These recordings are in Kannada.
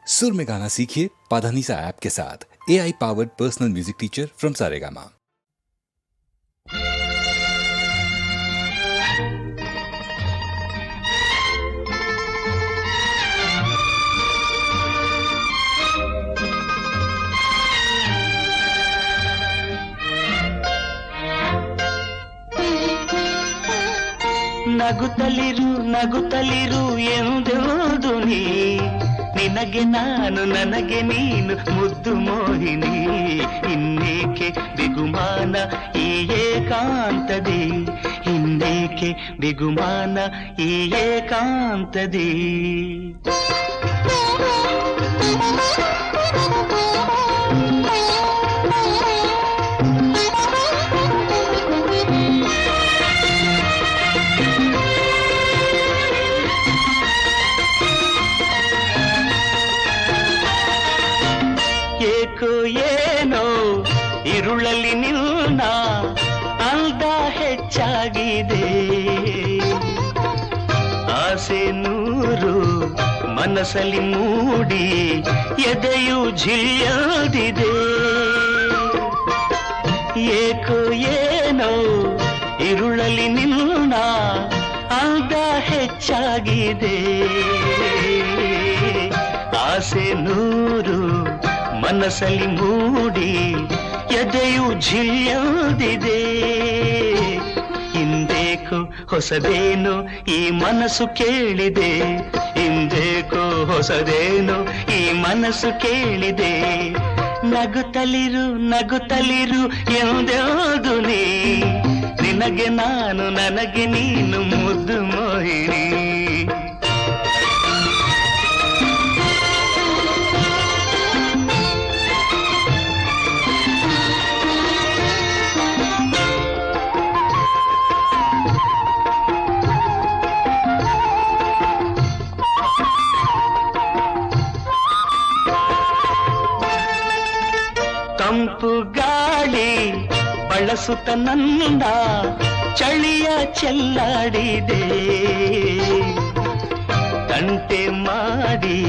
सुर में गाना सीखिए पाधानीसा ऐप के साथ। AI powered personal music teacher from Saregama. ನಗುತ್ತಲಿರು ನಗುತ್ತಲಿರು ಎಂದೆಂದು ನಿನಗೆ ನಾನು ನನಗೆ ನೀನು ಮುದ್ದು ಮೋಹಿನಿ. ಇನ್ನೇಕೆ ಬಿಗುಮಾನ ಈ ಏಕಾಂತದಿ, ಇನ್ನೇಕೆ ಬಿಗುಮಾನ ಈ ಏಕಾಂತದಿ. ಏಕೋ ಏನೋ ಇರುಳಲ್ಲಿ ನಿನ್ನ ಅಂದ ಹೆಚ್ಚಾಗಿದೆ, ಆಸೆ ನೂರು ಮನಸ್ಸಲ್ಲಿ ಮೂಡಿ ಎದೆಯು ಝಿಲ್ಯದಿದೆ. ಏಕೋ ಏನೋ ಇರುಳಲ್ಲಿ ನಿನ್ನ ಅಂದ ಹೆಚ್ಚಾಗಿದೆ, ಆಸೆ ನೂರು ಮನಸ್ಸಲ್ಲಿ ಮೂಡಿ ಎದೆಯು ಝಿಲ್ಯದಿದೆ. ಇಂದೇಕೋ ಹೊಸದೇನು ಈ ಮನಸ್ಸು ಕೇಳಿದೆ, ಇಂದೇಕೋ ಹೊಸದೇನು ಈ ಮನಸ್ಸು ಕೇಳಿದೆ. ನಗುತ್ತಲಿರು ನಗುತ್ತಲಿರು ಎಂದೆಂದು ನಿನಗೆ ನಾನು ನನಗೆ ನೀನು ಮುದ್ದು ಮೋಹಿನಿ. ತಂಪು ಗಾಳಿ ಬಳಸುತ್ತ ನನ್ನ ಚಳಿಯ ಚೆಲ್ಲಾಡಿದೆ, ತಂಟೆ ಮಾಡಿ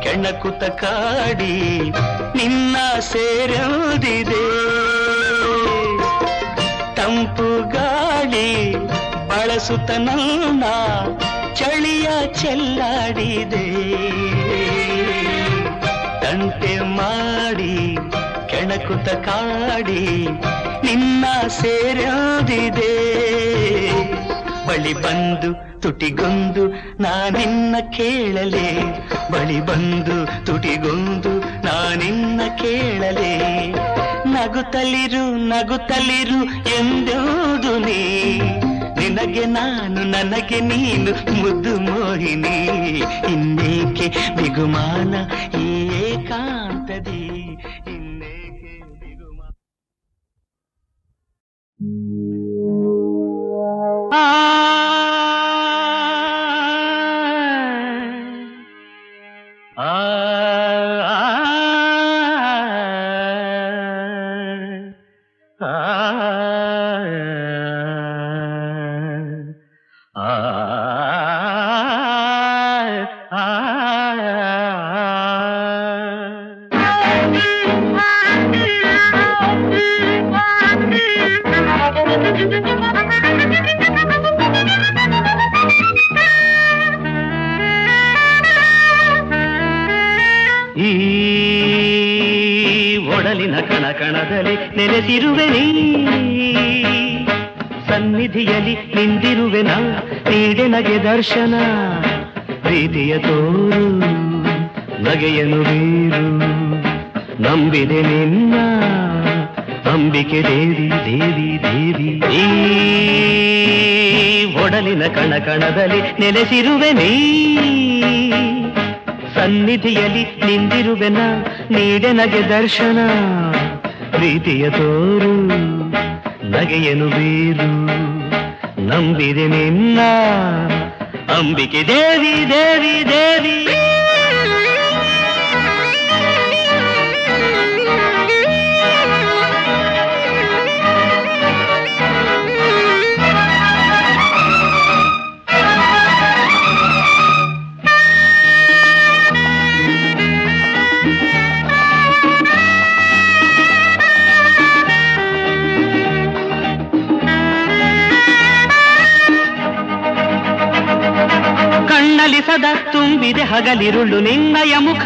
ಕೆಣಕುತ ಕಾಡಿ ನಿನ್ನ ಸೇರೋದಿದೆ. ತಂಪು ಗಾಳಿ ಬಳಸುತ್ತ ನನ್ನ ಚಳಿಯ ಚೆಲ್ಲಾಡಿದೆ, ತಂಟೆ ಮಾಡಿ ಕೆಣಕುತ ಕಾಡಿ ನಿನ್ನ ಸೇರೋದಿದೆ. ಬಳಿ ಬಂದು ತುಟಿಗೊಂದು ನಾನಿನ್ನ ಕೇಳಲೆ, ಬಳಿ ಬಂದು ತುಟಿಗೊಂದು ನಾನಿನ್ನ ಕೇಳಲೆ. ನಗುತ್ತಲಿರು ನಗುತ್ತಲಿರು ಎಂದೆಂದು ನಿನಗೆ ನಾನು ನನಗೆ ನೀನು ಮುದ್ದು ಮೋಹಿನಿ. ಇನ್ನೇಕೆ ಬಿಗುಮಾನ ಈ ಏಕಾಂತದಿ, ಇನ್ನೇಕೆ ಬಿಗುಮಾನ. ಈ ಒಡಲಿನ ಕಣಕಣದಲ್ಲಿ ನೆಲೆಸಿರುವೆ ನೀ, ಸನ್ನಿಧಿಯಲ್ಲಿ ನಿಂದಿರುವೆ ನಾ, ನೀಡೆ ನಗೆ ದರ್ಶನ ಪ್ರೀತಿಯ ತೋರು ನಗೆಯನು ಬೀರು. ನಂಬಿದೆ ನಿನ್ನ ಅಂಬಿಕೆ ದೇವಿ ದೇವಿ ದೇವಿ. ಈ ಒಡಲಿನ ಕಣಕಣದಲ್ಲಿ ನೆಲೆಸಿರುವೆ ನೀ, ಸನ್ನಿಧಿಯಲ್ಲಿ ನಿಂದಿರುವೆನ ನೀಡೆ ನಗೆ ದರ್ಶನ ಪ್ರೀತಿಯ ತೋರು ನಗೆಯನು ಬೀರು. ನಂಬಿದೆ ನಿನ್ನ ಅಂಬಿಕೆ ದೇವಿ ದೇವಿ ದೇವಿ. ಸದಾ ತುಂಬಿದೆ ಹಗಲಿರುಳು ನಿನ್ನಯ ಮುಖ,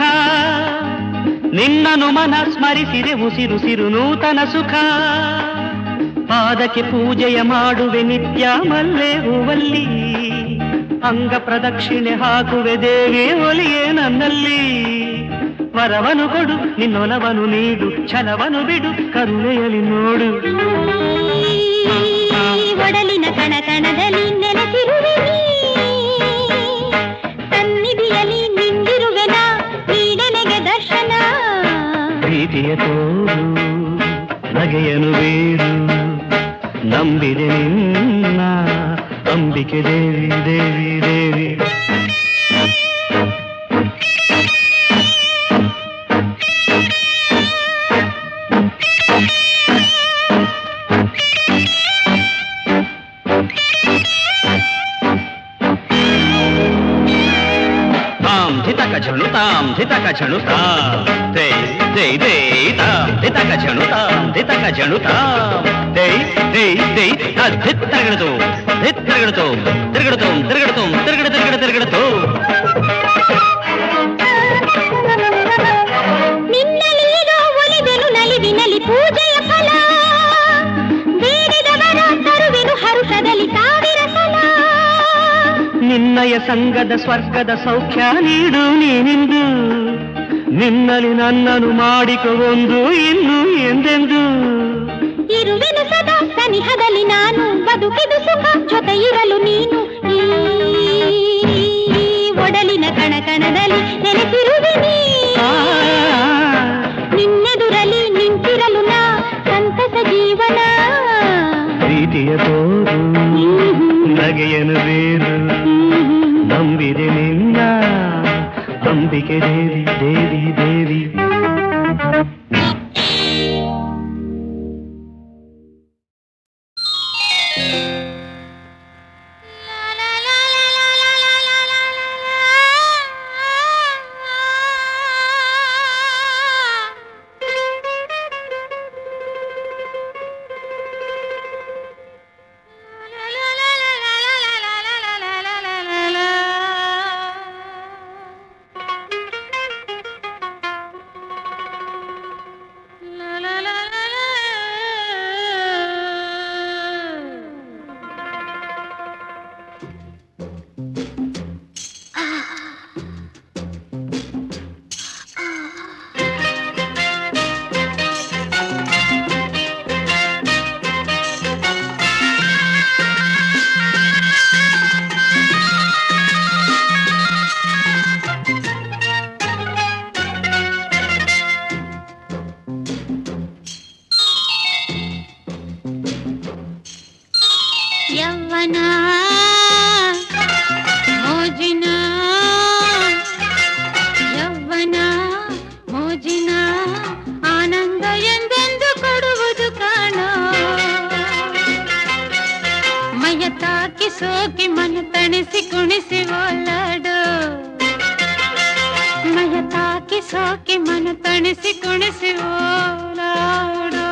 ನಿನ್ನನು ಮನ ಸ್ಮರಿಸಿದೆ ಉಸಿರುಸಿರು ನೂತನ ಸುಖ. ಪಾದಕ್ಕೆ ಪೂಜೆಯ ಮಾಡುವೆ ನಿತ್ಯ ಮಲ್ಲೆ ಹೂವಲ್ಲಿ, ಅಂಗ ಪ್ರದಕ್ಷಿಣೆ ಹಾಕುವೆ ದೇವಿ ಒಲಿಯೇ ನನ್ನಲ್ಲಿ. ವರವನು ಕೊಡು ನಿನ್ನೊಲವನು ನೀಡು, ಛಲವನು ಬಿಡು ಕರುಣೆಯಲಿ ನೋಡು. ಒಡಲಿನ ಕಣಕಣದಲ್ಲಿ ನೆಲೆಸಿರುವೆ ಸನ್ನಿಧಿಯಲ್ಲಿ ನಿಂದಿರುವೆನ ನೀಡನೆಗೆ ದರ್ಶನ. ಪ್ರೀತಿಯ ತೋರು ನಗೆಯನು ಬೇರು, ನಂಬಿದೆ ನಿನ್ನ ಅಂಬಿಕೆ ದೇವಿ ದೇವಿ ದೇವಿ. झणुताम धितक झणुताम दे दे दे ताम धितक झणुताम धितक झणुताम दे दे दे धित तिरगडतो तिरगडतो तिरगडतो तिरगडतो तिरगड तिरगड तिरगडतो. ನಿನ್ನಲ್ಲಿರೋ ಒಲಿವೆನು ನಲಿವಿನಲ್ಲಿ ಪೂಜೆಯ ಫಲ, ಬೇಡಿದವರ ತರುವೆನು ಹರುಷದಲ್ಲಿ ಸಾವಿರ ಸಲ. ನಿನ್ನಯ ಸಂಗದ ಸ್ವರ್ಗದ ಸೌಖ್ಯ ನೀಡು ನೀನಿಂದು, ನಿನ್ನಲ್ಲಿ ನನ್ನನು ಮಾಡಿಕೊಂಡು ಇನ್ನು ಎಂದೆಂದು. ಇರುವೆನು ಸದಾ ಸನಿಹದಲ್ಲಿ ನಾನು, ಬದುಕಿದು ಸುಖ ಜೊತೆ ಇರಲು ನೀನು. ಈ ಒಡಲಿನ ಕಣಕಣದಲ್ಲಿ ನೆಲೆಸಿರುವೆ ನೀ, ನಿನ್ನೆದುರಲಿ ನಿಂತಿರಲು ನಾ ಸಂತಸ ಜೀವನ. ಪ್ರೀತಿಯ ತೋರು ನಗೆಯನು ಬೇರು, ನಂಬಿದೆ ನಿನ್ನ ಅಂಬಿಕೆ ದೇವಿ ದೇವಿ ದೇವಿ. ಯವ್ವನ ಮೋಜಿನ ಯವ್ವನ ಮೋಜಿನ ಆನಂದ ಎಂದೆಂದು ಕೊಡುವುದು ಕಾಣೋ. ಮೈಯ ತಾಕಿ ಸೋಕಿ ಮನ ತಣಿಸಿ ಕುಣಿಸಿ ಓಲಾಡೋ, ಮೈಯ ತಾಕಿ ಸೋಕಿ ಮನ ತಣಿಸಿ ಕುಣಿಸಿ ಓಲಾಡೋ.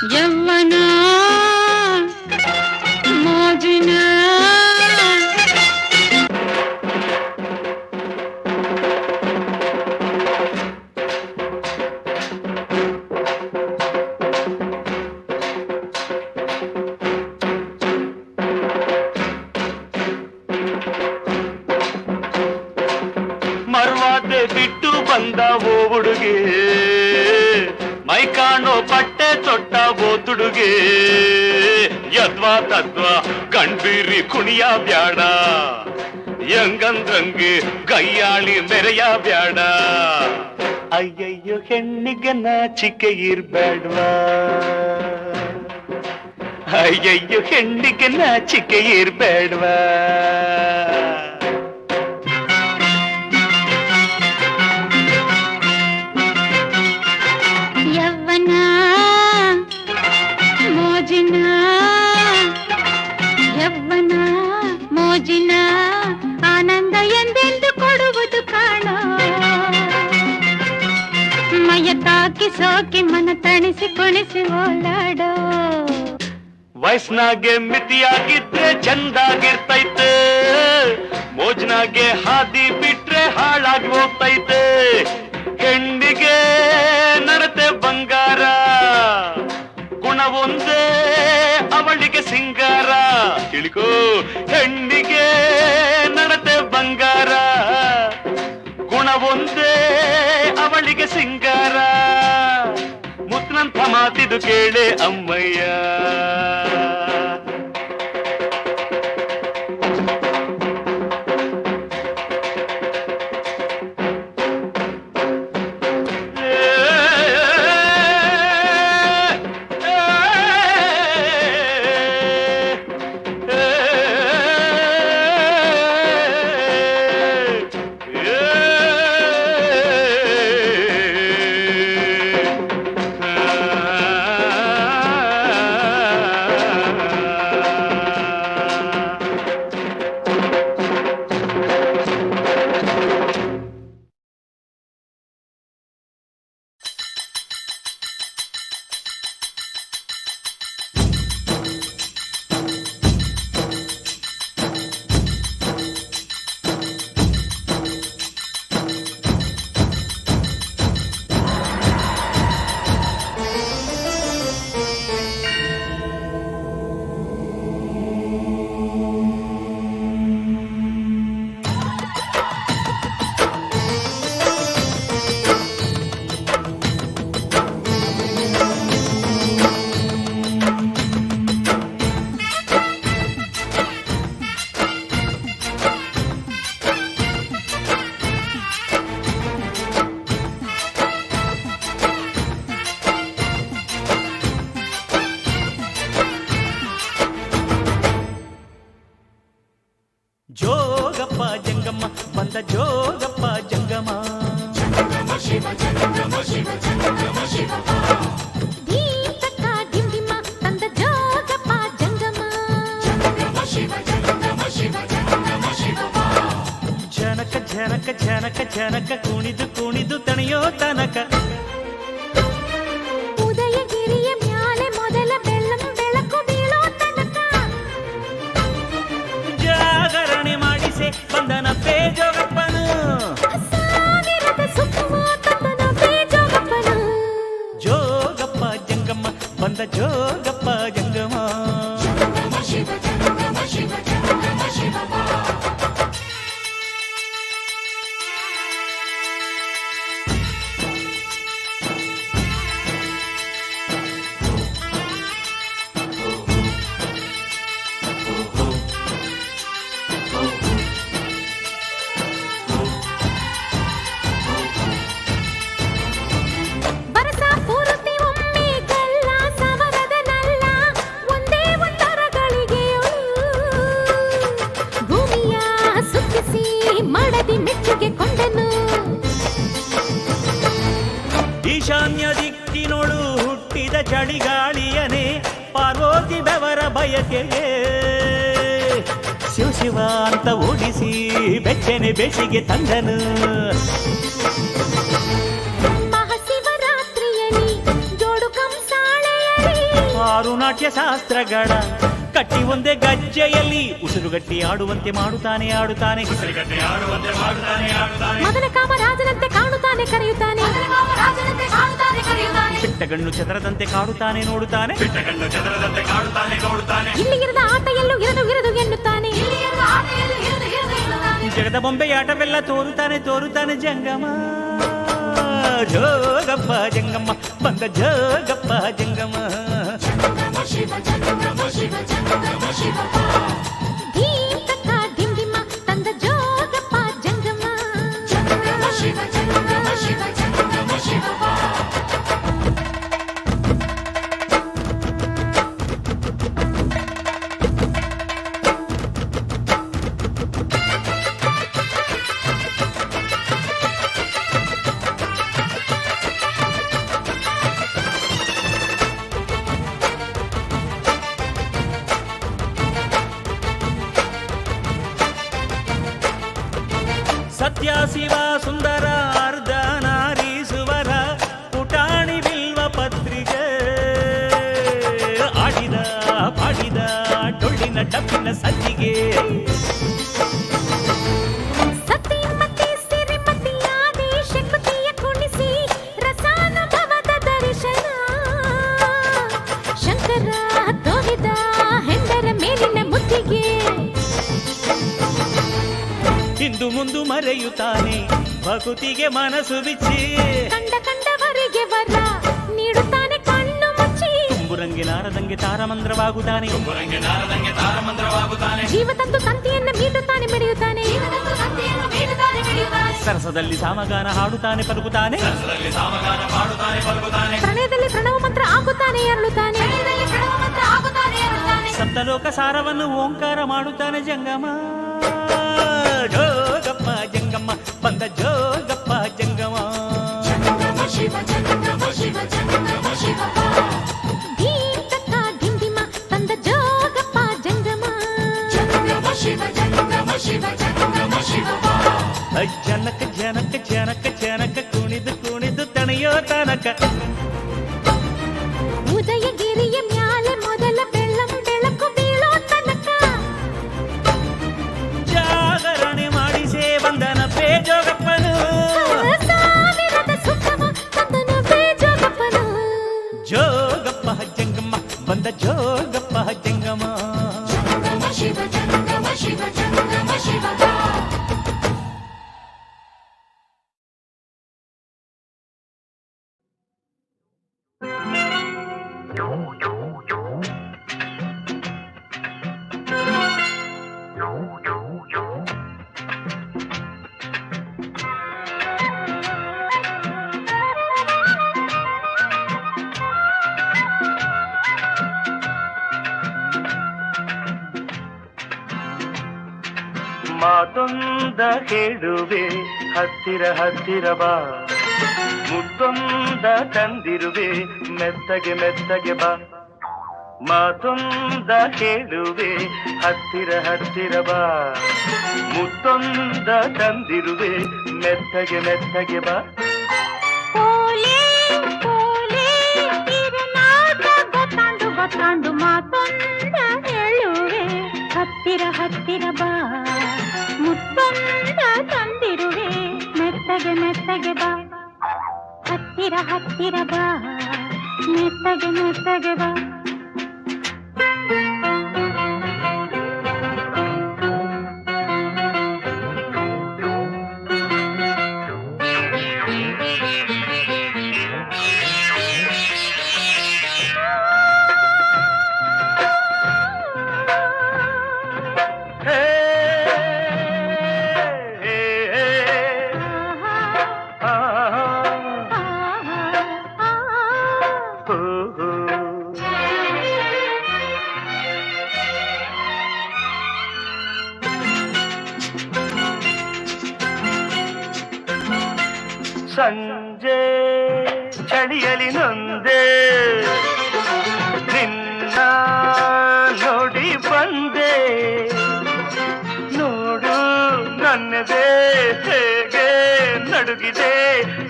ಯೌವನ ಮೋಜಿನ ಮರ್ವಾದೆ ಬಿಟ್ಟು ಬಂದ ಓ ಹುಡುಗೆ, ಮೈ ಕಾಣೋ ಬಟ್ಟೆ ತೊಟ್ಟ ಓ ತುಡುಗೆ, ಯದ್ವಾ ತದ್ವಾ ಕಣ್ಬೀರಿ ಕುಣಿಯ ಬ್ಯಾಡ, ಹೆಂಗಂದ್ರಂಗೆ ಗೈಯಾಳಿ ಮೆರೆಯ ಬ್ಯಾಡ. ಅಯ್ಯಯ್ಯೋ ಹೆಣ್ಣಿಗೆ ನಾಚಿಕೆ ಇರ್ಬೇಡ್ವಾ, ಅಯ್ಯಯ್ಯೋ ಹೆಣ್ಣಿಗೆ ನಾಚಿಕೆ ಇರ್ಬೇಡ್ವಾ. ಯೌವನ ಮೋಜಿನ ಯೌವನ ಮೋಜಿನ ಆನಂದ ಎಂದೆಂದು ಕೊಡುವುದು ಕಾಣೋ, ಮೈಯ ತಾಕಿ ಸೋಕಿ ಮನ ತಣಿಸಿ ಕುಣಿಸಿ ಓಲಾಡೋ. ವಯಸ್ನಾಗೆ ಮಿತಿಯಾಗಿದ್ರೆ ಚಂದಾಗಿರ್ತೈತೆ, ಮೋಜ್ನಾಗೆ ಹಾದಿ ಬಿಟ್ರೆ ಹಾಳಾಗಿ ಹೋಗ್ತೈತೆ. ಹೆಣ್ಣಿಗೆ ನಡತೆ ಬಂಗಾರ, ಗುಣ ಒಂದೇ ಅವಳಿಗೆ ಸಿಂಗಾರ. ತಿಳ್ಕೋ, ಹೆಣ್ಣಿಗೆ ನಡತೆ ಬಂಗಾರ, ಗುಣ ಒಂದೇ ಅವಳಿಗೆ ಸಿಂಗಾರ. ಮುತ್ನಂಥ ಮಾತಿದು ಕೇಳೆ ಅಮ್ಮಯ್ಯ. ಜೋಗಪ್ಪ ಜಂಗಮ್ಮ ಬಂದ ಜೋಗಪ್ಪ ಜಂಗಮ, ದೀಪಕ ದಿಂಡಿಮ ತಂದ ಜೋಗಪ್ಪ ಜಂಗಮ, ಜನಕ ಜನಕ ಜನಕ ಜನಕ ಕುಣಿದು ಕುಣಿದು ತಣಿಯೋ ತನಕ. ಉದಯಗಿರಿಯ ಮ್ಯಾಲೆ ಮೊದಲ ಬೆಳ್ಳಂ ಬೆಳಕು ಬೀಳೋ ತನಕ, ಜಾಗರಣೆ ಮಾಡಿಸೆ ಬಂದನಪ್ಪೇ ಜೋಗಪ್ಪನು, ಸಾವಿರದ ಸುಖವ ತಂದನಪ್ಪೇ ಜೋಗಪ್ಪನು. ಜೋಗಪ್ಪ ಜಂಗಮ್ಮ ಬಂದ ಜೋಗಪ್ಪ ಜಂಗಮ. ಬರಸ ಪೂರ್ತಿ ಒಮ್ಮೆ ಗಲ್ಲ ಸವರದ ನಲ್ಲ, ಒಂದೇ ಒಂದರಗಳಿಗೆಯಳು ಭೂಮಿಯ ಸುತ್ತಿಸಿ ಮಡದಿ ಮೆಚ್ಚುಗೆ ಕೊಂಡನು. ಈಶಾನ್ಯ ದಿಕ್ಕಿನೋಳು ಹುಟ್ಟಿದ ಚಳಿಗಾಳಿಯನೇ ಪಾರ್ವತಿ ಬೆವರ ಬಯಕೆಗೆ ಶಿವ ಶಿವ ಅಂತ ಓಡಿಸಿ ಬೆಚ್ಚನೆ ಬೇಸಿಗೆ ತಂದನು. ಮಹಾಶಿವರಾತ್ರಿಯಲ್ಲಿ ಜೋಡು ಕಂಸಾಳೆಯಲಿ ಆರು ನಾಟ್ಯ ಶಾಸ್ತ್ರಗಳ ಕಟ್ಟಿ ಒಂದೇ ಗಜ್ಜೆಯಲ್ಲಿ ಉಸಿರುಗಟ್ಟಿ ಆಡುವಂತೆ ಮಾಡುತ್ತಾನೆ ಆಡುತ್ತಾನೆ ಮದನ ಕಾಮರಾಜನಂತೆ ಕಾಣುತ್ತಾನೆ ಕರೆಯುತ್ತಾನೆ ಬಿಟ್ಟಗಣ್ಣು ಚದರದಂತೆ ಕಾಡುತ್ತಾನೆ ನೋಡುತ್ತಾನೆ ಇಲ್ಲಿಗಿರದ ಆಟ ಎಲ್ಲೂ ಇರದು ಇರದು ಎನ್ನುತ್ತಾನೆ ಜಗದ ಬೊಂಬೆಯಾಟವೆಲ್ಲ ತೋರುತ್ತಾನೆ ಜಂಗಮ ಜೋಗಪ್ಪ ಜಂಗಮ್ಮ ಬಂದ ಜೋಗಪ್ಪ ಜಂಗಮ ಧೀಂ ತಕ್ಕ ಧಿಂ ಧಿಮ್ಮ ತಂದ ಜೋಗಪ್ಪ ಜಂಗಮ ಸತ್ಯ ಶಿವ ಸುಂದರ ಅರ್ಧ ನಾರೀಸುವರ ಪುಟಾಣಿ ಬಿಲ್ವ ಪತ್ರಿಕೆ ಆಡಿದ ಪಾಡಿದ ಡೊಳ್ಳಿನ ಡಬ್ಬಿನ ಸಜ್ಜಿಗೆ ಸತಿ ಮತಿ ಸಿರಿ ಮತಿಯಾದಿ ಶಕುತಿಯ ಕುಣಿಸಿ ರಸಾನುಭವದ ದರ್ಶನ ಶಂಕರ ತೋರಿದ ಹೆಂಡರ ಮೇಲಿನ ಮುದ್ದಿಗೆ ಹಿಂದು ಮುಂದು ಮರೆಯುತ್ತಾನೆ ಭಕುತಿಗೆ ಮನಸ್ಸು ಬಿಚ್ಚಿ ಕಂಡವರಿಗೆ ವರ ನೀಡುತ್ತಾನೆ ಕಣ್ಣು ಮುಚ್ಚಿ ತುಂಬುರಂಗಿನಾರದಂಗೆ ತಾರಮಂದ್ರವಾಗುತ್ತಾನೆ ಜೀವ ತಂದು ತಂತಿಯನ್ನು ಮೀಟುತ್ತಾನೆ ಮೆರೆಯುತ್ತಾನೆ ಸರಸದಲ್ಲಿ ಸಾಮಗಾನ ಹಾಡುತ್ತಾನೆ ಪಲುಕುತ್ತಾನೆ ಪ್ರಣಯದಲ್ಲಿ ಪ್ರಣವ ಮಂತ್ರ ಆಗುತ್ತಾನೆ ಅರಳುತ್ತಾನೆ ಸಪ್ತಲೋಕ ಸಾರವನ್ನು ಓಂಕಾರ ಮಾಡುತ್ತಾನೆ ಜಂಗಮ ಜೋಗಪ್ಪ ಜಂಗಮ್ಮ ಬಂದ ಜೋಗಪ್ಪ ಜಂಗಮ ಧೀಂ ತಕ್ಕ ಧಿಂ ಧಿಮ್ಮ ತಂದ ಜೋಗಪ್ಪ ಜಂಗಮ ಜನಕ ಜನಕ ಜನಕ ಜನಕ ಕುಣಿದು ಕುಣಿದು ತಣಿಯೋ ತನಕ ಉದಯಗಿರಿಯ ಮ್ಯಾಲೆ ಮೊದಲ ಬೆಳ್ಳಂ ಬೆಳಕು ಬೀಳೋ ತನಕ ಜಾಗರಣೆ ಮಾಡಿಸೇ ಬಂದನ ಬೇಜೋಗಪ್ಪನು ಸಾವಿರದ ಸುಖವ ತಂದನು ಬೇಜೋಗಪ್ಪನು ಜೋಗಪ್ಪ ಜಂಗಮ್ಮ ಬಂದ ಜೋಗಪ್ಪ ಜಂಗಮ ಮಾತೊಂದ ಹೇಳುವೆ ಹತ್ತಿರ ಹತ್ತಿರ ಬಾ ಮುತ್ತೊಂದ ತಂದಿರುವೆ ಮೆತ್ತಗೆ ಮೆತ್ತಗೆ ಬಾ ಮಾತೊಂದ ಹೇಳುವೆ ಹತ್ತಿರ ಹತ್ತಿರ ಬಾ ಮುತ್ತೊಂದ ತಂದಿರುವೆ ಮೆತ್ತಗೆ ಮೆತ್ತಗೆ ಬಾ ಪೋಲೆ ಪೋಲೆ ಇರನಾದ ಗೊತ್ತಾಂಡು ಮಾತೊಂದ ಹೇಳುವೆ ಹತ್ತಿರ ಹತ್ತಿರ ಬಾ ಮುತ್ತೊಂದ ತಂದಿರುವೆ ಮೆತ್ತಗೆ ಮೆತ್ತಗೆ ಬಾ ಹತ್ತಿರ ಹತ್ತಿರ ಬಾ ಮೆತ್ತಗೆ ಮೆತ್ತಗೆ ಬಾ ಸಂಜೆ ಚಳಿಯಲಿ ನೊಂದೆ ನಿನ್ನ ನೋಡಿ ಬಂದೆ ನೋಡು ನನ್ನದೇ ಹೇಗೆ ನಡುಗಿದೆ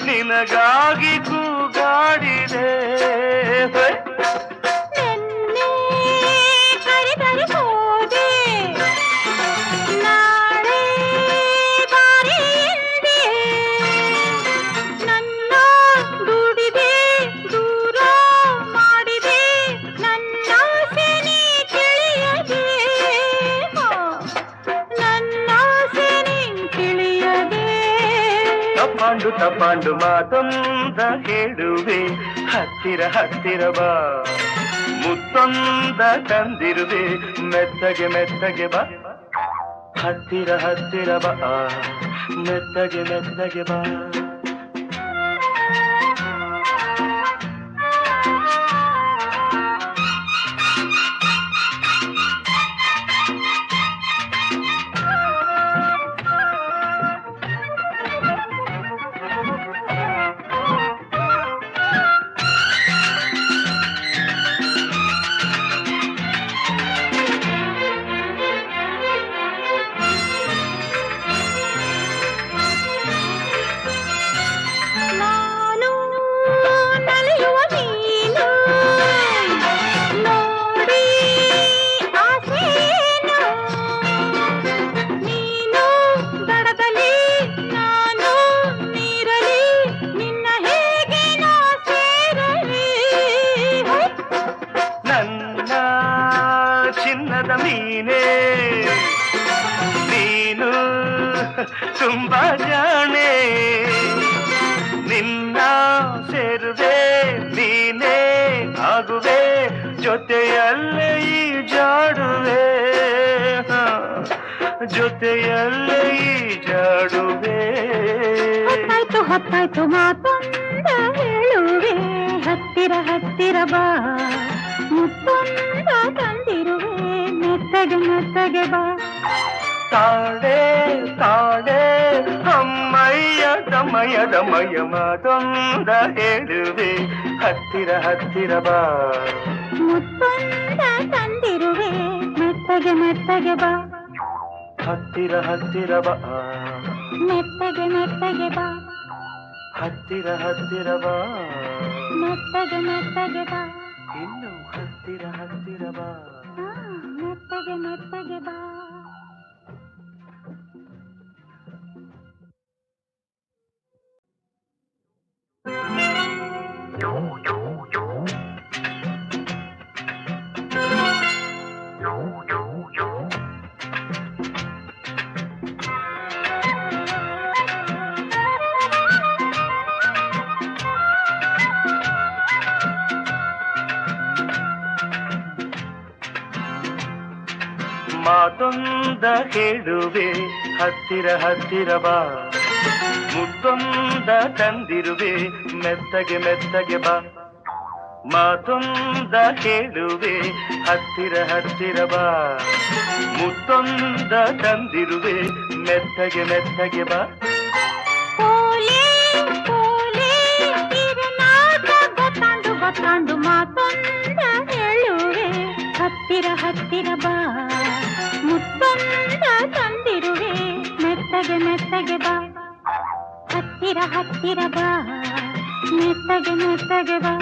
ನಿನಗಾಗಿ ಕೂಗಾಡಿದೆ ನನ್ನ ತಪಾಂಡು ಮಾತೊಂದ ಹೇಳುವೆ ಹತ್ತಿರ ಹತ್ತಿರ ಬಾ ಮುತ್ತೊಂದ ತಂದಿರುವೆ ಮೆತ್ತಗೆ ಮೆತ್ತಗೆ ಬಾ ಹತ್ತಿರ ಹತ್ತಿರ ಬಾ ಮೆತ್ತಗೆ ಮೆತ್ತಗೆ ಬಾ ತುಂಬಾ ಜಾಣೆ ನಿನ್ನ ಸೇರುವೆ ನೀನೇ ಆಗುವೆ ಜೊತೆಯಲ್ಲೇ ಈ ಜಾಡುವೆ ಜೊತೆಯಲ್ಲೇ ಈ ಜಾಡುವೆ ಹೊತ್ತಾಯ್ತು ಹೊತ್ತಾಯ್ತು ಮಾತೊಂದ ಹೇಳುವೆ ಹತ್ತಿರ ಹತ್ತಿರ ಬಾ ಮುತ್ತೊಂದ ತಂದಿರುವೆ ಮೆತ್ತಗೆ ಮೆತ್ತಗೆ ಬಾ ತಾಡೆ ತಾಡೆ ಅಮ್ಮಯ್ಯ ದಮಯ ದಮಯ ಮಾತೊಂದ ಹೇಳುವೆ ಹತ್ತಿರ ಹತ್ತಿರ ಬಾ ಮುತ್ತೊಂದ ತಂದಿರುವೆ ಮೆತ್ತಗೆ ಮೆತ್ತಗೆ ಬಾ ಹತ್ತಿರ ಹತ್ತಿರ ಬಾ ಮೆತ್ತಗೆ ಮೆತ್ತಗೆ ಬಾ ಹತ್ತಿರ ಹತ್ತಿರ ಬಾ ಮೆತ್ತಗೆ ಮೆತ್ತಗೆ ಬಾ ಇನ್ನು ಹತ್ತಿರ ಹತ್ತಿರ ಬಾ ಮೆತ್ತಗೆ ಮೆತ್ತಗೆ ಬಾ ಮಾತೊಂದ ಹೇಳುವೆ ಹತ್ತಿರ ಹತ್ತಿರ ಬಾ ಮುತ್ತೊಂದ ತಂದಿರುವೆ ಮೆತ್ತಗೆ ಮೆತ್ತಗೆ ಬಾ ಮಾತೊಂದ ಹೇಳುವೆ ಹತ್ತಿರ ಹತ್ತಿರ ಬಾ ಮುತ್ತೊಂದ ತಂದಿರುವೆ ಮೆತ್ತಗೆ ಮೆತ್ತಗೆ ಬಾ ಗೊತ್ತಾಂಡು ಮಾತೊಂದ ಹೇಳುವೆ ಹತ್ತಿರ ಹತ್ತಿರ ಬಾ ಮುತ್ತೊಂದ ತಂದಿರುವೆ ಮೆತ್ತಗೆ ಮೆತ್ತಗೆ ಬಾ ಹತ್ತಿರ ಹತ್ತಿರ ಬಾ ಮೆತ್ತಗೆ ಮೆತ್ತಗೆ ಬಾ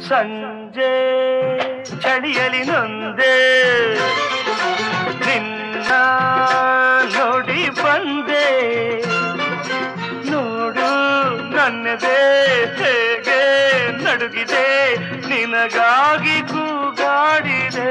ಸಂಜೆ ಚಳಿಯಲಿ ನೊಂದೆ ನಿನ್ನ ನೋಡಿ ಬಂದೆ ನೋಡು ನನ್ನದೇ ಹೇಗೆ ನಡುಗಿದೆ ನಿನಗಾಗಿ ಕೂಗಾಡಿದೆ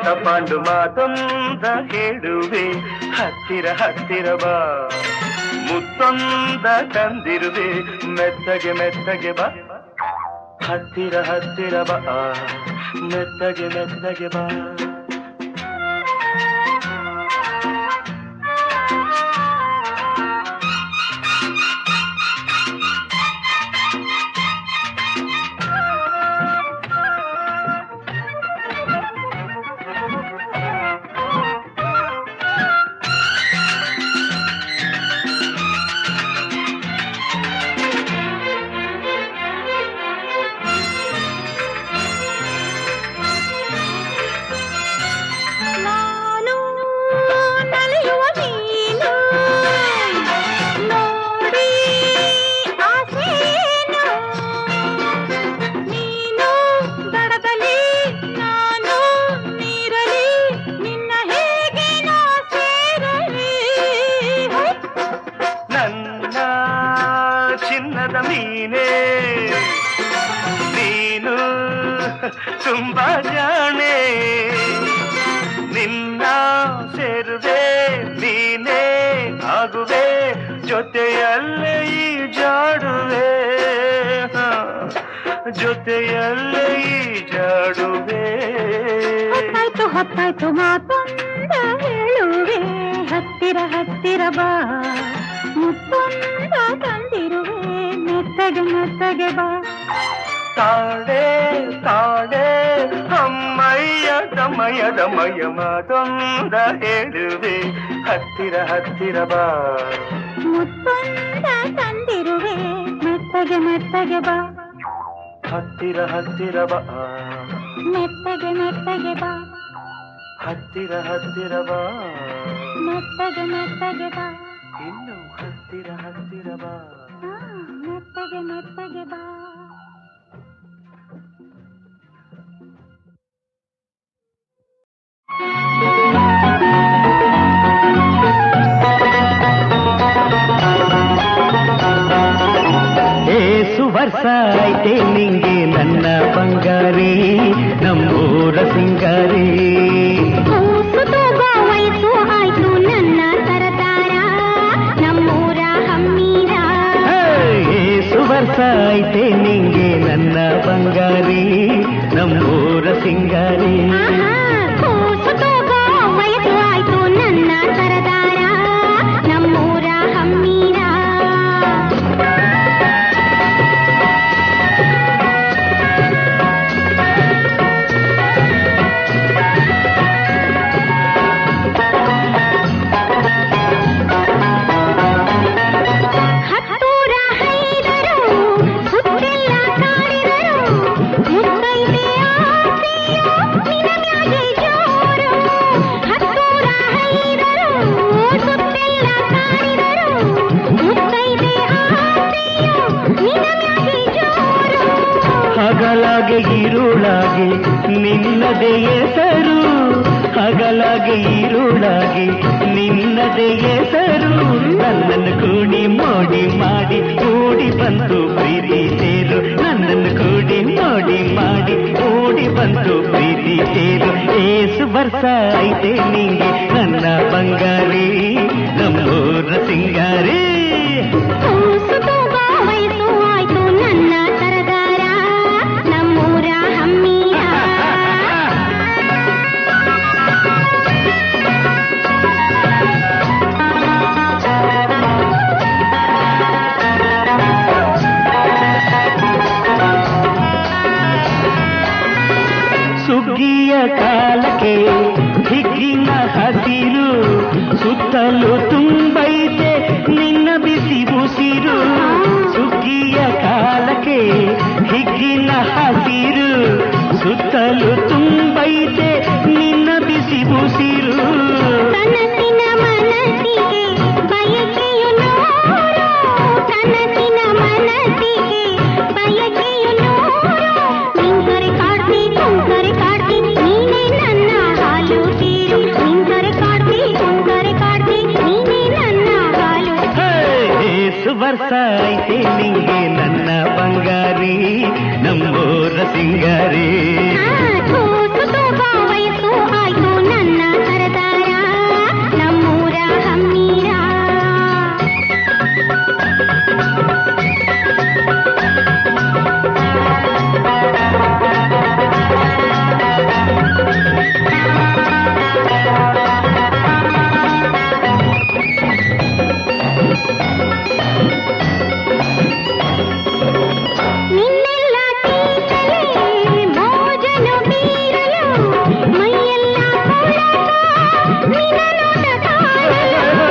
ತಪಾಂಡು ಮಾತೊಂದ ಹೇಳುವೆ ಹತ್ತಿರ ಹತ್ತಿರ ಬಾ ಮುತ್ತೊಂದ ತಂದಿರುವೆ ಮೆತ್ತಗೆ ಮೆತ್ತಗೆ ಬಾ ಹತ್ತಿರ ಹತ್ತಿರ ಬಾ ಮೆತ್ತಗೆ ಮೆತ್ತಗೆ ಬಾ ನೀನೇ ನೀನು ತುಂಬಾ ಜಾಣೆ ನಿನ್ನ ಸೇರುವೆ ನೀನೇ ಆಗುವೆ ಜೊತೆಯಲ್ಲೇ ಈ ಜಾಡುವೆ ಜೊತೆಯಲ್ಲೇ ಈ ಜಾಡುವೆ ಹೊತ್ತಾಯ್ತು ಹೊತ್ತಾಯ್ತು ಮಾತೊಂದ ಹೇಳುವೆ ಹತ್ತಿರ ಹತ್ತಿರ ಬಾ ಮುತ್ತೊಂದ ತಂದಿರುವೆ ಮೆತ್ತಗೆ ಮೆತ್ತಗೆ ಬಾ ತಾಡೆ ತಾಡೆ ಅಮ್ಮಯ್ಯ ದಮಯ ದಮಯ ಮಾತೊಂದ ಹೇಳುವೆ ಹತ್ತಿರ ಹತ್ತಿರ ಬಾ ಮುತ್ತೊಂದ ತಂದಿರುವೆ ಮೆತ್ತಗೆ ಮೆತ್ತಗೆ ಬಾ ಹತ್ತಿರ ಹತ್ತಿರ ಬಾ ಮೆತ್ತಗೆ ಮೆತ್ತಗೆ ಬಾ ಹತ್ತಿರ ಹತ್ತಿರ ಬಾ ಮೆತ್ತಗೆ ಮೆತ್ತಗೆ ಬಾ ಇನ್ನು ಹತ್ತಿರ ಹತ್ತಿರ ಬಾ ಮೆತ್ತಗೆ ಮೆತ್ತಗೆ ಬಾ ವರ್ಷ ಐತೆ ನಿಂಗೆ ನನ್ನ ಬಂಗಾರಿ ನಮ್ಮೂರ ಸಿಂಗಾರಿ ವಯಸ್ಸು ಆಯ್ತು ನನ್ನ ಸರದಾರ ನಮ್ಮೂರ ಹಮ್ಮೀರ ವರ್ಷ ಐತೆ ನಿಂಗೆ ನನ್ನ ಬಂಗಾರಿ ನಮ್ಮೂರ ಸಿಂಗಾರಿ ವಯಸ್ಸು ಆಯ್ತು ನನ್ನ ಸರದಾರ ನಮ್ಮೂರ ಹಮ್ಮೀರ ಹಗಲಾಗೆ ಇರುಳಾಗೆ ನಿನ್ನದೇ ಹೆಸರು ಹಗಲಾಗೆ ಇರುಳಾಗೆ ನಿನ್ನದೇ ಹೆಸರು ನನ್ನನ್ನು ಕೂಡಿ ಮೋಡಿ ಮಾಡಿ ಕೂಡಿ ಬಂತು ಪ್ರೀತಿ ಸೇರು ನನ್ನನ್ನು ಕೂಡಿ ಮೋಡಿ ಮಾಡಿ ಕೂಡಿ ಬಂತು ಪ್ರೀತಿ ಸೇರು ಏಸು ವರ್ಷ ಐತೆ ನಿಂಗೆ ನನ್ನ ಬಂಗಾರಿ ನಮ್ಮೂರ ಸಿಂಗಾರಿ ವಯಸ್ಸು ಆಯ್ತು ನನ್ನ ಸರದಾರ ನಮ್ಮೂರ ಹಮ್ಮೀರ ಸುಗ್ಗಿಯ ಕಾಲಕ್ಕೆ ಹಿಗ್ಗಿನ ಹಸಿರು ಸುತ್ತಲೂ ತುಂಬೈತೆ ನಿನ್ನ ಬಿಸಿ ಉಸಿರು ಸುಗ್ಗಿಯ ಕಾಲಕ್ಕೆ ಹಿಗ್ಗಿನ ಹಸಿರು ಸುತ್ತಲೂ ತುಂಬೈತೆ ನಿನ್ನ ಬಿಸಿ ಉಸಿರು ಕನಸಿನ ಮನಸ್ಸಿಗೆ ಬಯಕೆಯು ನೂರು ಕನಸಿನ ಮನಸ್ಸಿಗೆ ಬಯಕೆಯು ನೂರು ನಿಂತರೆ ಕಾಡ್ತಿ ಕುಂತರೆ ಕಾಡ್ತಿ ನೀನೇ ನನ್ನ ಹಾಲು ತೀರು ನಿಂತರೆ ಕಾಡ್ತಿ ಕುಂತರೆ ಕಾಡ್ತಿ ನೀನೇ ನನ್ನ ಹಾಲು ಏಸು ವರ್ಷ ಐತೆ ನಿಂಗೆ ನನ್ನ ಬಂಗಾರಿ ನಮ್ಮೂರ ಸಿಂಗಾರಿ ವಯಸ್ಸು ಆಯ್ತು ನನ್ನ ಸರದಾರ ನಮ್ಮೂರ ಹಮ್ಮೀರ ನಿನ್ನೆಲ್ಲ ತೀರಲೇ ಮೋಜನು ಬೀರಲು ಮೈಯೆಲ್ಲ ನಿನ್ನ ನೋಟ ಕಾಣಲು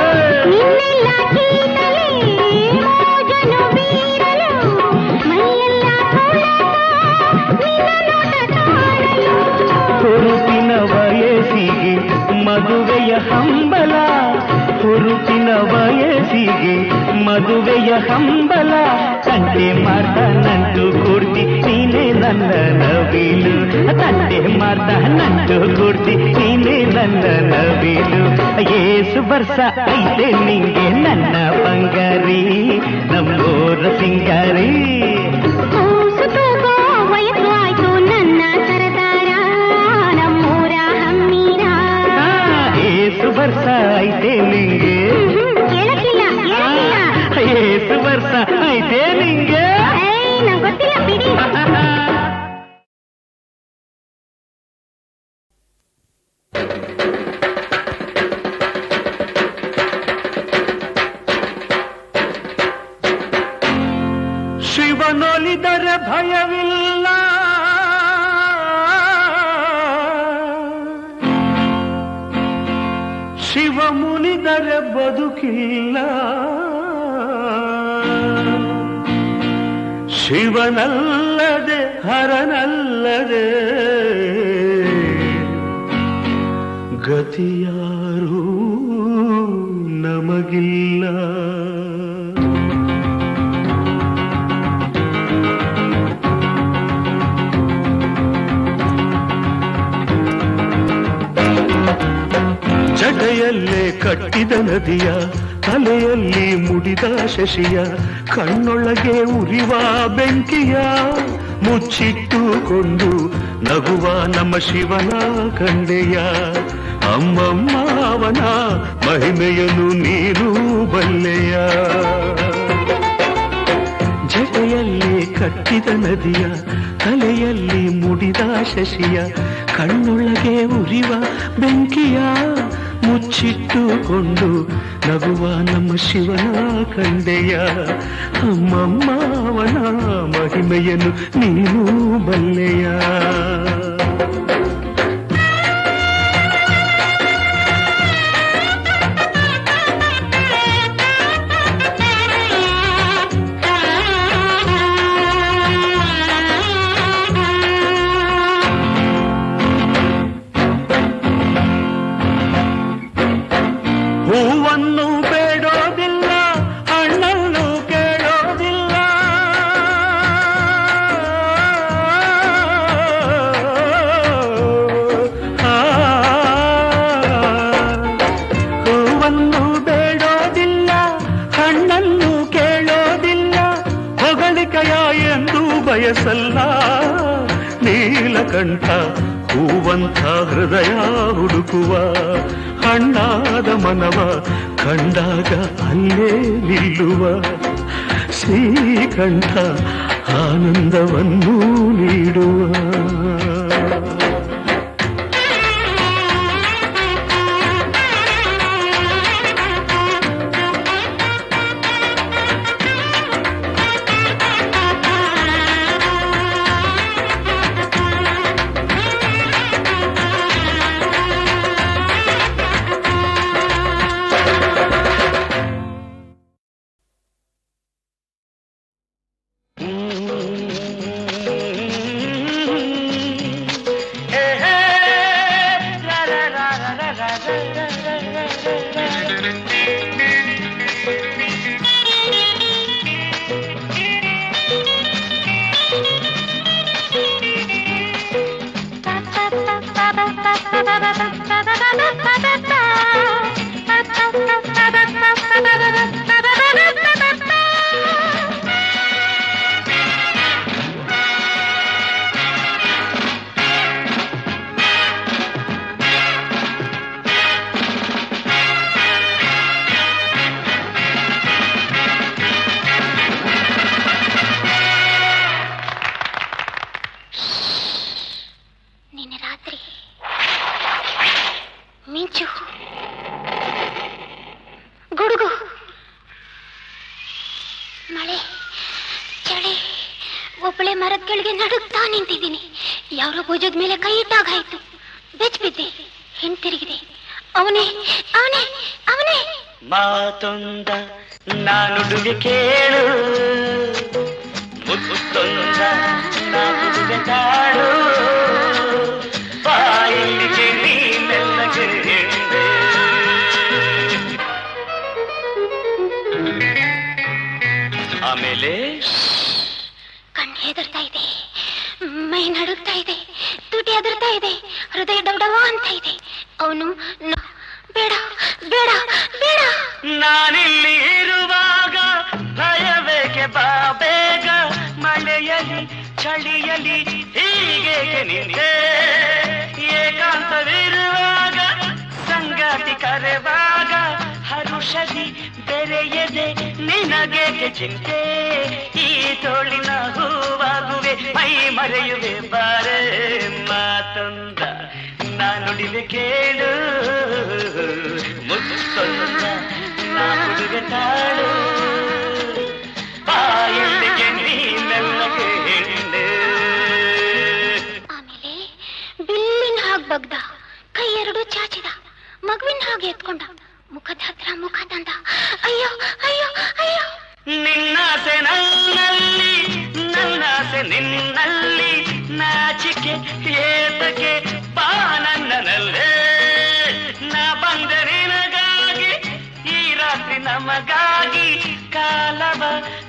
ನಿನ್ನೆಲ್ಲ ತೀರಲೇ ಮೋಜನು ಬೀರಲು ಮೈಯೆಲ್ಲ ನಿನ್ನ ನೋಟ ಕಾಣಲು ಹುರುಪಿನ ವಯಸ್ಸಿಗೆ ಮದುವೆಯ ಹಂಬಲ ಹುರುಪಿನ ವಯಸ್ಸಿಗೆ ಮದುವೆಯ ಹಂಬಲ ತಂಟೆ ಮಾಡ್ದ ನಂಟು ಕೂಡ್ತಿ ನೀನೇ ನನ್ನ ನವಿಲು ತಂಟೆ ಮಾಡ್ದ ನಂಟು ಕೂಡ್ತಿ ನೀನೇ ನನ್ನ ನವಿಲು ಏಸು ವರ್ಷ ಐತೆ ನಿಂಗೆ ನನ್ನ ಬಂಗಾರಿ ನಮ್ಮೂರ ಸಿಂಗಾರಿ ವರ್ಷ ಐತೆ ನಿಂಗೆ. ನಂಗ್ ಗೊತ್ತಿಲ್ಲ ಬಿಡಿ. ಶಿವನೊಲಿದರೆ ಭಯವಿಲ್ಲ, ಶಿವ ಮುನಿದರೆ ಬದುಕಿಲ್ಲ. ಶಿವನಲ್ಲದೆ ಹರನಲ್ಲದೆ ಗತಿಯಾರೂ ನಮಗಿಲ್ಲ. ಜಡೆಯಲ್ಲೇ ಕಟ್ಟಿದ ನದಿಯ, ತಲೆಯಲ್ಲಿ ಮುಡಿದ ಶಶಿಯ, ಕಣ್ಣೊಳಗೆ ಉರಿವ ಬೆಂಕಿಯ ಮುಚ್ಚಿಟ್ಟುಕೊಂಡು ನಗುವ ನಮ್ಮ ಶಿವನ ಕಂಡೆಯ. ಅಮ್ಮಮ್ಮ ಅವನ ಮಹಿಮೆಯನ್ನು ನೀನು ಬಲ್ಲೆಯ. ಜಡೆಯಲ್ಲಿ ಕಟ್ಟಿದ ನದಿಯ, ತಲೆಯಲ್ಲಿ ಮುಡಿದ ಶಶಿಯ, ಕಣ್ಣೊಳಗೆ ಉರಿವ ಬೆಂಕಿಯ ಮುಚ್ಚಿಟ್ಟುಕೊಂಡು ನಗುವ ನಮ್ಮ ಶಿವನ ಕಂಡೆಯ. ಅಮ್ಮಮ್ಮ ಅವನ ಮಹಿಮೆಯನ್ನು ನೀನು ಬಲ್ಲೆಯ. ಹೂವನ್ನು ಬೇಡೋದಿಲ್ಲ, ಹಣ್ಣನ್ನು ಕೇಳೋದಿಲ್ಲ. ಹೂವನ್ನು ಬೇಡೋದಿಲ್ಲ, ಹಣ್ಣನ್ನು ಕೇಳೋದಿಲ್ಲ. ಹೊಗಳಿಕೆಯ ಎಂದು ಬಯಸಲ್ಲ ನೀಲಕಂಠ. ಹೂವಂಥ ಹೃದಯ ಹುಡುಕುವ, ಹಣ್ಣಾದ ಮನವ ಕಂಡಾಗ ಅಲ್ಲೇ ನಿಲ್ಲುವ ಶ್ರೀಕಂಠ ಆನಂದವನ್ನು ನೀಡುವ. ಒಬ್ಬಳೆ ಮರದ ಕೆಳಗೆ ನಡುಗ್ತಾ ನಿಂತಿದ್ದೀನಿ. ಯಾರೋ ಭುಜದ ಮೇಲೆ ಕೈ ಇಟ್ಟಾಗಾಯ್ತು. ಬೆಚ್ಬಿದ್ದೆ, ಹಿಂತಿರುಗಿದೆ. ಅವನೇ ಅವನೇ ಅವನೇ. ಮಾತೊಂದ ನಾನುಡುಗೆ ಕೇಳು, ಮುತ್ತೊಂದ ನಾನುಡುಗೆ ತಾಳು, ಬಾಯಿಗೆ ನೀನೆಲ್ಲಗೆ ಹಿಂದೆ. ಆಮೇಲೆ ಕಣ್ಣು ಹೆದರ್ತಾ ಇದೆ, ಮೈ ನಡುಗ್ತಾ ಇದೆ, ತುಟಿ ಹೆದರ್ತಾ ಇದೆ, ಹೃದಯ ಡೌಡವ ಅಂತ ಇದೆ. ಅವನು ಬೇಡ ಬೇಡ ಬೇಡ, ನಾನಿಲ್ಲಿ ಇರುವಾಗ ಭಯಬೇಕೆ, ಬಾ ಬೇಗ. ಮಳೆಯಲಿ ಚಳಿಯಲಿ ಹೀಗೆ ನಿಂತೆ, ಏಕಾಂತವಿರುವಾಗ ಸಂಗಾತಿ ಕರೆವಾಗ ಹರು ಔಷಧಿ ಬೆರೆಯದೆ ನಿನಗೆ ಚಿಂತೆ ಈ ತೋಳಿನ ಹೂವಾಗುವೆ ಮೈ ಮರೆಯುವೆ ಬಾರೆ ಮಾತೊಂದ ನಾನುಡಿವೆ ಕೇಳು ಮುತ್ತೊಂದ ನಾ ಹುಡುಗ ತಾಳು ಬಾಯಲ್ಲಿಗೆ ನೀನೆಲ್ಲಗೆ ಹೆಣ್ಣು. ಆಮೇಲೆ ಬಿಲ್ಲಿನ ಹಾಗೆ ಬಗ್ದ, ಕೈ ಎರಡು ಚಾಚಿದ, ಮಗುವಿನ ಹಾಗೆ ಎತ್ಕೊಂಡ, ಮುಖದ ಹತ್ರ ಮುಖ ತಂದ. ಅಯ್ಯೋ ಅಯ್ಯೋ ಅಯ್ಯೋ. ನಿನ್ನಾಸೆ ನನ್ನಲ್ಲಿ, ನನ್ನಾಸೆ ನಿನ್ನಲ್ಲಿ, ನಾಚಿಕೆ ಏತಕ್ಕೆ ಬಾ ನನ್ನಲ್ಲೇ. ನಾ ಬಂದೆ ನಿನಗಾಗಿ, ಈ ರಾತ್ರಿ ನಮಗಾಗಿ, ಕಾಲವ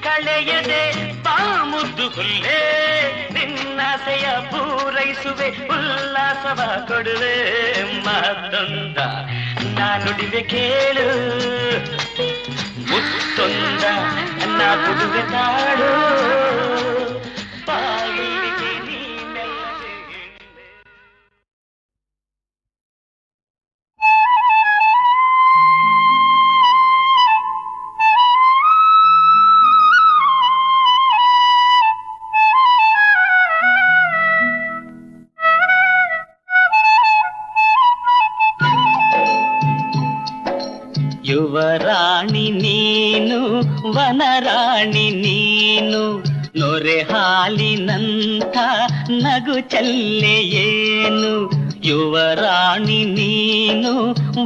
ಕಳೆಯದೆ ಬಾ ಮುದ್ದು ಹುಲ್ಲೇ. ನಿನ್ನಾಸೆಯ ಪೂರೈಸುವೆ, ಉಲ್ಲಾಸವ ಕೊಡುವೆ ಮಾತೊಂದ ನಾನುಡಿವೆ ಕೇಳು ಮುತ್ತೊಂದ ನಾ ಕೊಡುವೆ ತಾಳು ಬಾಯಿಗೆ ನೀನೆಲ್ಲವೇ ಹೆಣ್ಣೆ. ಯುವರಾಣಿ ನೀನು ವನರಾಣಿ ನೀನು ನೊರೆ ಹಾಲಿನಂಥ ನಗು ಚಲ್ಲೆಯೇನು. ಯುವರಾಣಿ ನೀನು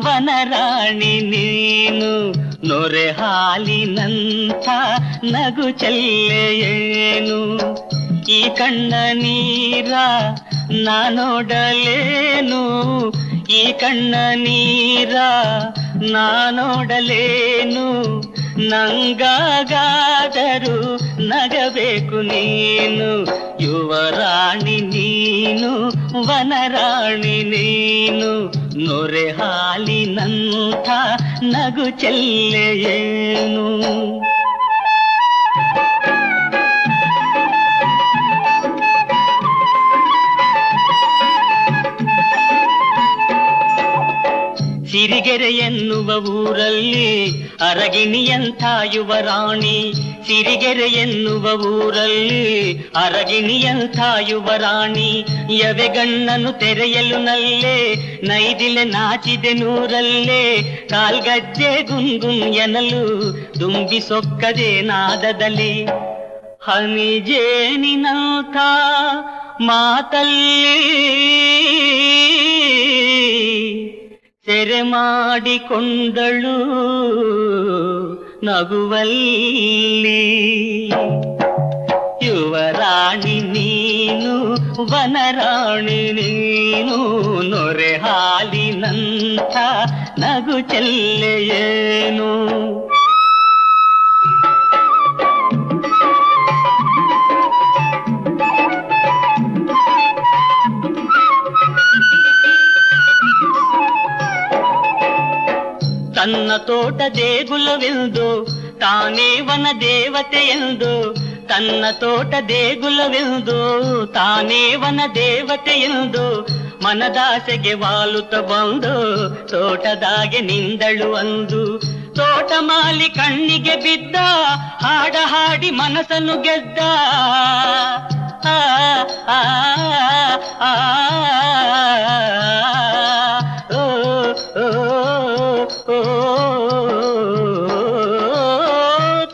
ವನರಾಣಿ ನೀನು ನೊರೆ ಹಾಲಿನಂಥ ನಗು ಚಲ್ಲೆಯೇನು. ಈ ಕಣ್ಣ ನೀರ ನಾನೋಡಲೇನು, ಈ ಕಣ್ಣ ನೀರ ನಾನೋಡಲೇನು. ನಂಗಾಗಾದರೂ ನಗಬೇಕು ನೀನು. ಯುವರಾಣಿ ನೀನು ವನರಾಣಿ ನೀನು ನೊರೆ ಹಾಲಿನಂಥ ನಗು ಚೆಲ್ಲೆಯೇನು. ಸಿರಿಗೆರೆ ಎನ್ನುವ ಊರಲ್ಲಿ ಅರಗಿಣಿಯಂಥ ಯುವರಾಣಿ. ಸಿರಿಗೆರೆ ಎನ್ನುವ ಊರಲ್ಲಿ ಅರಗಿಣಿಯಂಥ ಯುವರಾಣಿ. ಯವೆಗಣ್ಣನು ತೆರೆಯಲು ನಲ್ಲೇ ನೈದಿಲೆ ನಾಚಿದೆ ನೂರಲ್ಲೇ. ಕಾಲ್ಗಜ್ಜೆ ಗುಂಗುಂ ಎನಲು ತುಂಬಿ ಸೊಕ್ಕದೆ ನಾದದಲ್ಲಿ. ಹನಿಜೇನಿನಂಥ ಮಾತಲ್ಲಿ ಸೆರೆ ಮಾಡಿಕೊಂಡಳು ನಗುವಲ್ಲಿ. ಯುವರಾಣಿ ನೀನು ವನರಾಣಿ ನೀನು ನೊರೆ ಹಾಲಿನಂಥ ನಗು ಚೆಲ್ಲೆಯೇನು. ತನ್ನ ತೋಟ ದೇಗುಲವೆಂದು ತಾನೇ ವನ ದೇವತೆಯೆಂದು. ತನ್ನ ತೋಟ ದೇಗುಲವೆಂದು ತಾನೇ ವನ ದೇವತೆಯೆಂದು. ಮನದಾಸೆಗೆ ವಾಲುತ್ತ ಬಂದು ತೋಟದಾಗೆ ನಿಂದಳು ಅಂದು. ತೋಟ ಮಾಲಿ ಕಣ್ಣಿಗೆ ಬಿದ್ದ, ಹಾಡ ಹಾಡಿ ಮನಸ್ಸನ್ನು ಗೆದ್ದ. ಆ ಆ ಆ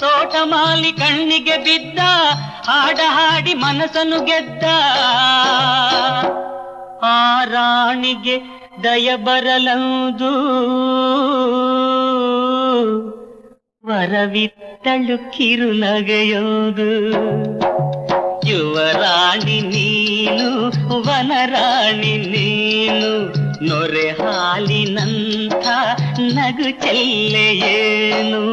ತೋಟಮಾಲಿ ಕಣ್ಣಿಗೆ ಬಿದ್ದ, ಹಾಡ ಹಾಡಿ ಮನಸ್ಸನ್ನು ಗೆದ್ದ. ಆ ರಾಣಿಗೆ ದಯ ಬರಲಂದು ವರವಿತ್ತಳು ಕಿರುನಗೆಯೋದು. ಯುವರಾಣಿ ನೀನು ವನರಾಣಿ ನೀನು ನೊರೆ ಹಾಲಿನಂಥ ನಗು ಚೆಲ್ಲೆಯೇನು.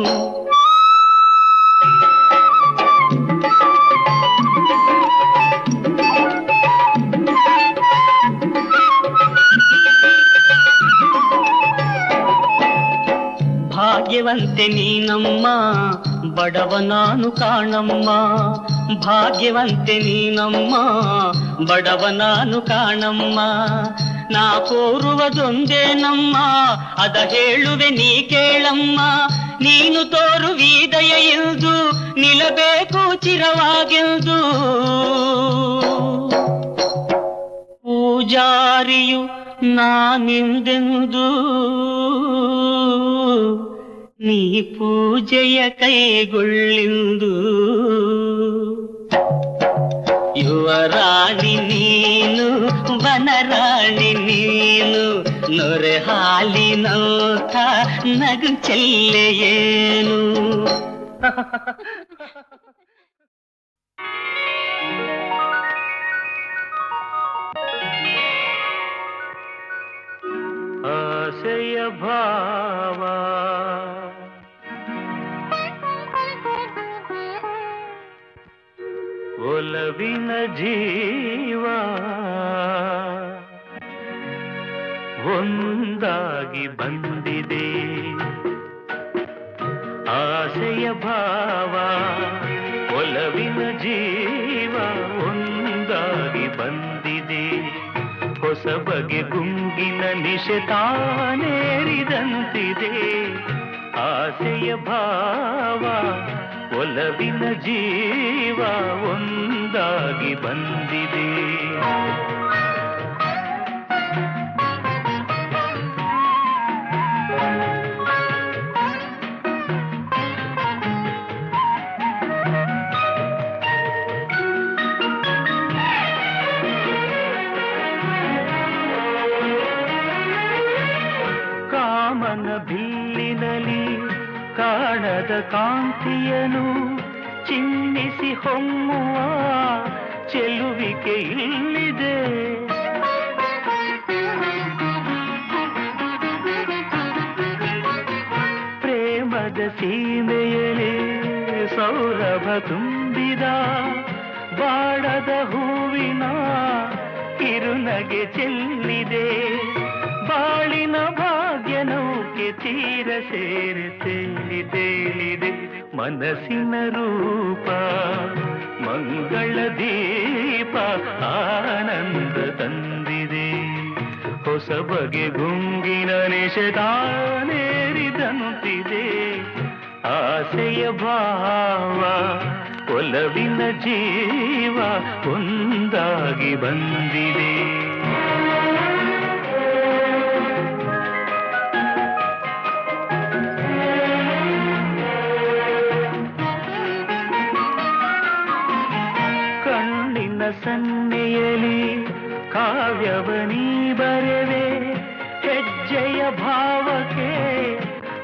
ಭಾಗ್ಯವಂತೆ ನೀನಮ್ಮ ಬಡವ ನಾನು ಕಾಣಮ್ಮ. ಭಾಗ್ಯವಂತೆ ನೀನಮ್ಮ ಬಡವ ನಾನು ಕಾಣಮ್ಮ. ನಾ ಕೋರುವುದೊಂದೇ ನಮ್ಮ ಅದ ಹೇಳುವೆ ನೀ ಕೇಳಮ್ಮ ನೀನು ತೋರುವಿದಯ ಎಂದು ನಿಲ್ಲಬೇಕು ಚಿರವಾಗೆಂದು ಪೂಜಾರಿಯು ನಾನಿಂದೆಂದು ನೀ ಪೂಜೆಯ ಕೈಗೊಳ್ಳಿಂದು ಯುವರಾಣಿ ನೀನು ವನರಾಣಿ ನೀನು ನೊರೆ ಹಾಲಿನಂಥ ನಗು ಚೆಲ್ಲೆಯೇನು ಆಸೆಯ ಭಾವ ಒಲವಿನ ಜೀವ ಒಂದಾಗಿ ಬಂದಿದೆ ಆಸೆಯ ಭಾವ ಒಲವಿನ ಜೀವ ಒಂದಾಗಿ ಬಂದಿದೆ ಹೊಸ ಬಗೆ ಗುಂಗಿನ ನಿಶೆತಾನೇರಿದಂತಿದೆ ಆಸೆಯ ಭಾವ ಒಲವಿನ ಜೀವ ಒಂದಾಗಿ ಬಂದಿದೆ ಕಾಮನ ಬಿಲ್ಲಿನಲ್ಲಿ ಕಾಣದ ಕಾಂತಿಯನು ಚಿನ್ನಿಸಿ ಹೊಮ್ಮುವ ಚೆಲುವಿಕೆ ಇಲ್ಲಿದೆ ಪ್ರೇಮದ ಸೀಮೆಯಲ್ಲಿ ಸೌರಭ ತುಂಬಿದ ಬಾಡದ ಹೂವಿನ ಕಿರುನಗೆ ಚೆಲ್ಲಿದೆ ಬಾಳಿನ ಭಾಗ್ಯ ನೌಕೆ ತೀರ ಸೇರಿ ತೇಲಿದೆ ಮನಸ್ಸಿನ ರೂಪ ಮಂಗಳ ದೀಪ ಆನಂದ ತಂದಿದೆ ಹೊಸ ಬಗೆ ಗುಂಗಿನ ನಿಷೇಧಾನೇರಿದಂತಿದೆ ಆಸೆಯ ಭಾವ ಒಲವಿನ ಜೀವ ಒಂದಾಗಿ ಬಂದಿದೆ ಸನ್ನೆಯಲಿ ಕಾವ್ಯವನೀ ಬರೆವೆ ಹೆಜ್ಜೆಯ ಭಾವಕ್ಕೆ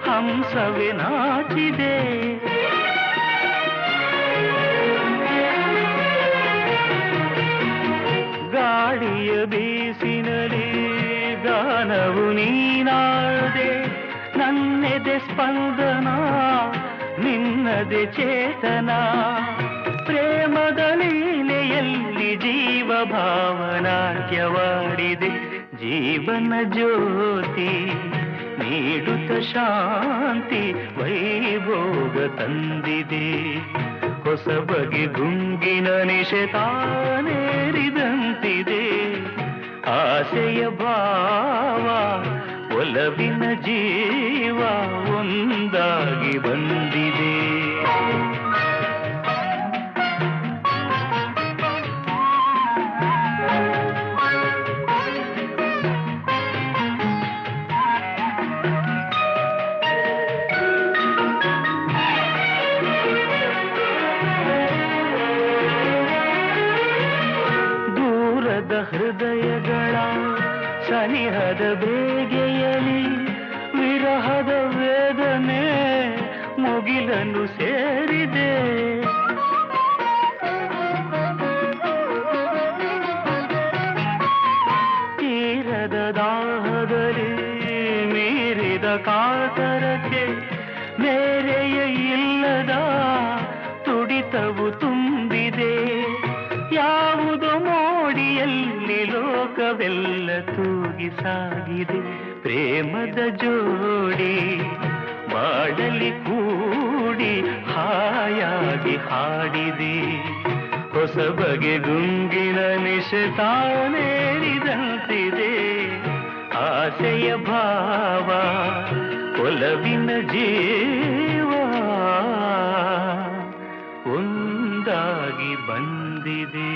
ಹಂಸವೇ ನಾಚಿದೆ ಗಾಳಿಯ ಬೀಸಿನಲಿ ಗಾನವು ನೀನಾದೆ ನನ್ನೆದೆ ಸ್ಪಂದನ ನಿನ್ನದೆ ಚೇತನ ಪ್ರೇಮದ ಲೀಲೆಯಲ್ಲಿ ಜೀವ ಭಾವನಾಟ್ಯವಾಡಿದೆ ಜೀವನ ಜ್ಯೋತಿ ನೀಡುತ್ತ ಶಾಂತಿ ವೈಭೋಗ ತಂದಿದೆ ಹೊಸ ಬಗೆ ಗುಂಗಿನ ನಿಷೇಧಾನೇರಿದಂತಿದೆ ಆಸೆಯ ಭಾವ ಒಲವಿನ ಜೀವ ಒಂದಾಗಿ ಬಂದಿದೆ ಹೃದಯಗಳ ಸನಿಹದ ಬೇಗೆಯಲಿ ವಿರಹದ ವೇದನೆ ಮುಗಿಲನ್ನು ಸೇರಿದೆ ತೀರದ ದಾಹದಲ್ಲಿ ಮೀರಿದ ಕಾತರಕ್ಕೆ ಮೇರೆಯ ಇಲ್ಲದ ತುಡಿತವು ತುಂಬಿದೆ ಯಾವುದೋ ಮೋಡಿಯಲ್ಲಿ ಲೋಕವೆಲ್ಲ ತೂಗಿ ಸಾಗಿದೆ ಪ್ರೇಮದ ಜೋಡಿ ಬಾಡಲಿ ಕೂಡಿ ಹಾಯಾಗಿ ಹಾಡಿದೆ ಹೊಸ ಬಗೆ ಗುಂಗಿನ ನಿಷೇಧಾನೇರಿದಂತಿದೆ ಆಸೆಯ ಭಾವ ಒಲವಿನ ಜೀವ ಒಂದಾಗಿ ಬಂದಿದೆ